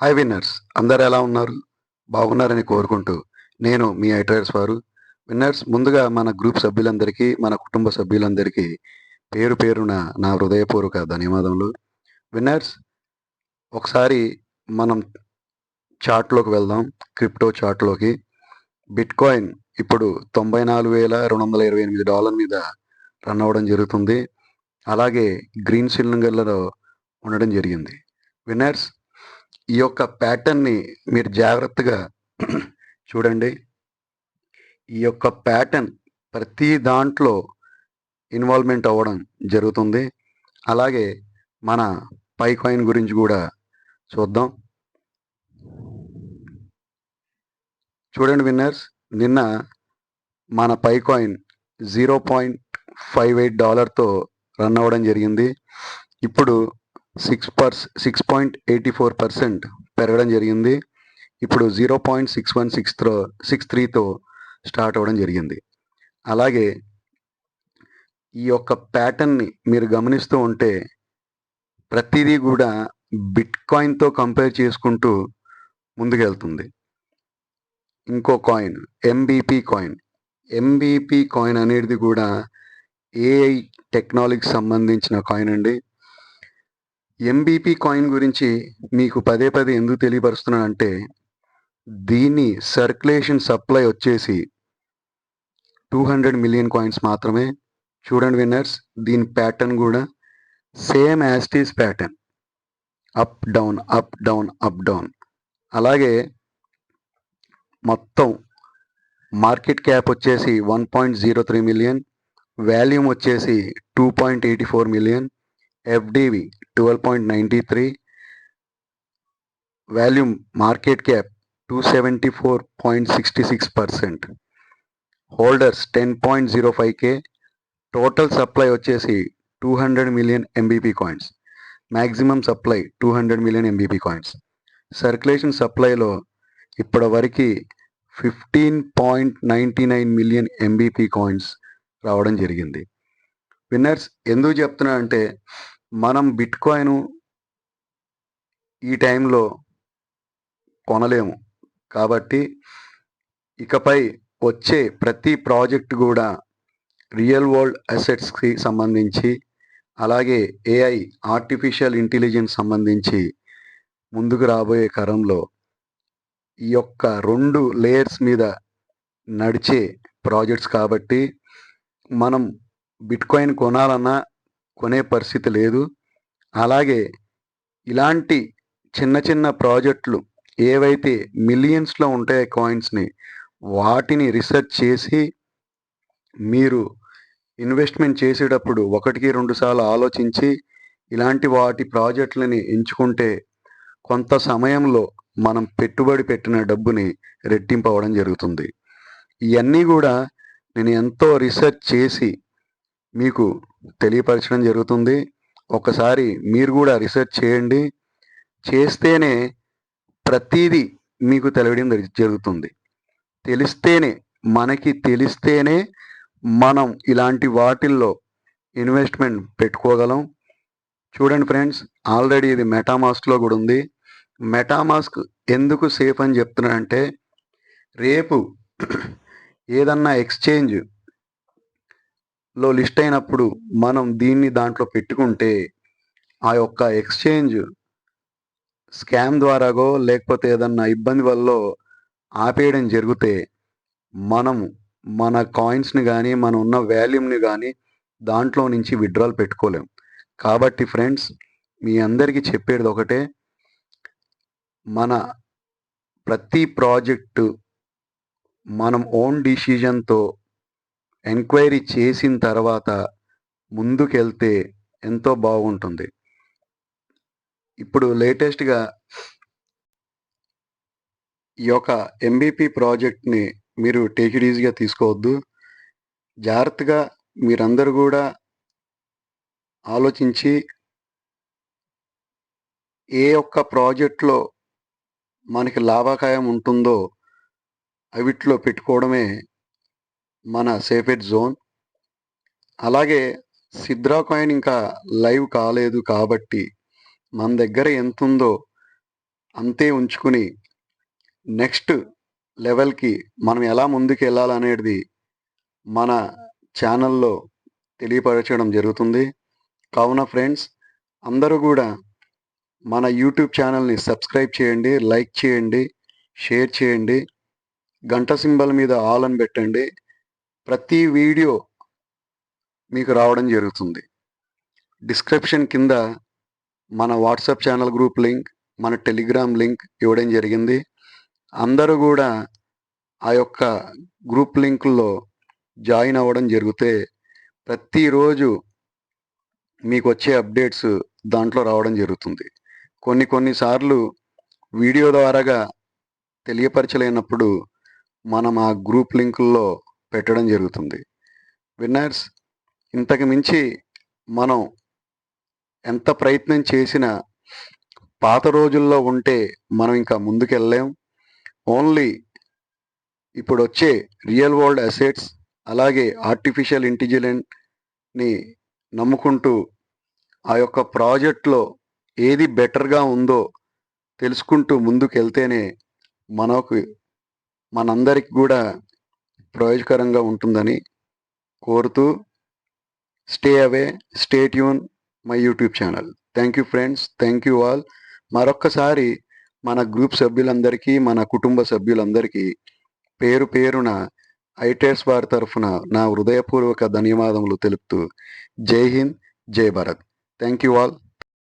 Hi winners! అందరూ ఎలా ఉన్నారు? బాగున్నారని కోరుకుంటూ, నేను మీ ఐట్రైడర్స్ వారు. విన్నర్స్, ముందుగా మన గ్రూప్ సభ్యులందరికీ, మన కుటుంబ సభ్యులందరికీ పేరు పేరున నా హృదయపూర్వక ధన్యవాదములు. విన్నర్స్, ఒకసారి మనం చార్ట్‌లోకి వెళ్దాం. క్రిప్టో చార్ట్‌లోకి. బిట్‌కాయిన్ ఇప్పుడు $94,228 మీద రన్ అవ్వడం జరుగుతుంది. అలాగే గ్రీన్ సిగ్నల్‌లో ఉండడం జరిగింది. విన్నర్స్, ఈ యొక్క ప్యాటర్న్‌ని మీరు జాగ్రత్తగా చూడండి. ఈ యొక్క ప్యాటర్న్ ప్రతి దాంట్లో ఇన్వాల్వ్‌మెంట్ అవ్వడం జరుగుతుంది. అలాగే మన పై కాయిన్ గురించి కూడా చూద్దాం. చూడండి విన్నర్స్, నిన్న మన పై కాయిన్ $0.58తో రన్ అవ్వడం జరిగింది. ఇప్పుడు 6.84% పెరగడం జరిగింది. ఇప్పుడు 0.6163తో స్టార్ట్ అవ్వడం జరిగింది. అలాగే ఈ యొక్క ప్యాటర్న్ని మీరు గమనిస్తూ ఉంటే ప్రతిదీ కూడా బిట్‌కాయిన్‌తో కంపేర్ చేసుకుంటూ ముందుకెళ్తుంది. ఇంకో coin MBP coin. MBP coin అనేది కూడా ఏఐ టెక్నాలజీకి సంబంధించిన కాయిన్ అండి. ఎంబీపీ కాయిన్ గురించి మీకు పదే పదే ఎందుకు తెలియపరుస్తున్నానంటే, దీని సర్క్యులేషన్ సప్లై వచ్చేసి 200 మిలియన్ కాయిన్స్ మాత్రమే. చూడండి విన్నర్స్, దీని ప్యాటర్న్ కూడా same as it is pattern. Up down, up down, up down. అలాగే మొత్తం మార్కెట్ క్యాప్ వచ్చేసి 1.03 మిలియన్, వాల్యూమ్ వచ్చేసి 2.84 million, FDV 12.93, volume market cap 274.66%, holders 10.05K, total supply వచ్చేసి 200 million MBP coins, maximum supply 200 million MBP coins. Circulation సప్లైలో ఇప్పటివరకు 15.99 million MBP coins రావడం జరిగింది. Winners, ఎందుకు చెప్తున్నా అంటే, మనం బిట్‌కాయిన్ ఈ టైంలో కొనలేము. కాబట్టి ఇకపై వచ్చే ప్రతి ప్రాజెక్ట్ కూడా రియల్ వరల్డ్ అసెట్స్‌కి సంబంధించి, అలాగే ఏఐ ఆర్టిఫిషియల్ ఇంటెలిజెన్స్ సంబంధించి ముందుకు రాబోయే కాలంలో ఈ యొక్క 2 లేయర్స్ మీద నడిచే ప్రాజెక్ట్స్ కాబట్టి మనం బిట్‌కాయిన్ కొనాలన్నా కొనే పరిస్థితి లేదు. అలాగే ఇలాంటి చిన్న చిన్న ప్రాజెక్టులు ఏవైతే మిలియన్స్‌లో ఉంటాయో కాయిన్స్‌ని, వాటిని రీసెర్చ్ చేసి మీరు ఇన్వెస్ట్‌మెంట్ చేసేటప్పుడు ఒకటికి 2 సార్లు ఆలోచించి ఇలాంటి వాటి ప్రాజెక్టులని ఎంచుకుంటే కొంత సమయంలో మనం పెట్టుబడి పెట్టిన డబ్బుని రెట్టింపు అవ్వడం జరుగుతుంది. ఇవన్నీ కూడా నేను ఎంతో రీసెర్చ్ చేసి మీకు తెలియపరచడం జరుగుతుంది. ఒకసారి మీరు కూడా రీసెర్చ్ చేయండి. చేస్తేనే ప్రతీదీ మీకు తెలియడం జరుగుతుంది. మనకి తెలిస్తేనే మనం ఇలాంటి వాటిల్లో ఇన్వెస్ట్మెంట్ పెట్టుకోగలం. చూడండి ఫ్రెండ్స్, ఆల్రెడీ ఇది మెటామాస్క్లో కూడా ఉంది. మెటామాస్క్ ఎందుకు సేఫ్ అని చెప్తున్నానంటే, రేపు ఏదన్నా ఎక్స్చేంజ్లో లిస్ట్ అయినప్పుడు మనం దీన్ని దాంట్లో పెట్టుకుంటే ఆ యొక్క ఎక్స్చేంజ్ స్కామ్ ద్వారాగో లేకపోతే ఏదన్నా ఇబ్బంది వల్ల ఆపేయడం జరిగితే మనము మన కాయిన్స్ని కానీ మన ఉన్న వాల్యూమ్ని కానీ దాంట్లో నుంచి విత్డ్రాల్ పెట్టుకోలేం. కాబట్టి ఫ్రెండ్స్, మీ అందరికీ చెప్పేది ఒకటే, మన ప్రతి ప్రాజెక్టు మనం ఓన్ డిసిజన్తో ఎంక్వైరీ చేసిన తర్వాత ముందుకెళ్తే ఎంతో బాగుంటుంది. ఇప్పుడు లేటెస్ట్గా ఈ యొక్క ఎంబీపీ ప్రాజెక్ట్ని మీరు టేక్ ఇట్ ఈజీగా తీసుకోవద్దు. జాగ్రత్తగా మీరందరూ కూడా ఆలోచించి ఏ ఒక్క ప్రాజెక్ట్లో మనకి లాభాకాయం ఉంటుందో అవిట్లో పెట్టుకోవడమే మన సేఫెస్ట్ జోన్. అలాగే సిద్రా కాయిన్ ఇంకా లైవ్ కాలేదు కాబట్టి మన దగ్గర ఎంత ఉందో అంతే ఉంచుకుని నెక్స్ట్ లెవెల్కి మనం ఎలా ముందుకు వెళ్ళాలనేది మన ఛానల్లో తెలియపరచడం జరుగుతుంది. కావున ఫ్రెండ్స్, అందరూ కూడా మన యూట్యూబ్ ఛానల్ని సబ్స్క్రైబ్ చేయండి, లైక్ చేయండి, షేర్ చేయండి, గంట సింబల్ మీద ఆల్ అని పెట్టండి. ప్రతి వీడియో మీకు రావడం జరుగుతుంది. డిస్క్రిప్షన్ కింద మన వాట్సాప్ ఛానల్ గ్రూప్ లింక్, మన టెలిగ్రామ్ లింక్ ఇవ్వడం జరిగింది. అందరూ కూడా ఆ యొక్క గ్రూప్ లింకుల్లో జాయిన్ అవ్వడం జరిగితే ప్రతిరోజు మీకు వచ్చే అప్డేట్స్ దాంట్లో రావడం జరుగుతుంది. కొన్నిసార్లు వీడియో ద్వారాగా తెలియపరచలేనప్పుడు మనం ఆ గ్రూప్ లింకుల్లో పెట్టడం జరుగుతుంది. విన్నర్స్, ఇంతకు మించి మనం ఎంత ప్రయత్నం చేసినా పాత రోజుల్లో ఉంటే మనం ఇంకా ముందుకెళ్ళలేం. ఓన్లీ ఇప్పుడు వచ్చే రియల్ వరల్డ్ అసెట్స్ అలాగే ఆర్టిఫిషియల్ ఇంటెలిజెన్స్ని నమ్ముకుంటూ ఆ యొక్క ప్రాజెక్ట్లో ఏది బెటర్గా ఉందో తెలుసుకుంటూ ముందుకు వెళ్తేనే మనందరికి కూడా ప్రయోజకరంగా ఉంటుందని కోరుతూ stay away, stay tune my YouTube channel. Thank you friends, thank you all. మరొక్కసారి మన గ్రూప్ సభ్యులందరికీ, మన కుటుంబ సభ్యులందరికీ పేరు పేరున ఐటైర్స్ వారి తరఫున నా హృదయపూర్వక ధన్యవాదములు తెలుపుతూ జై హింద్, జై భారత్. Thank you all.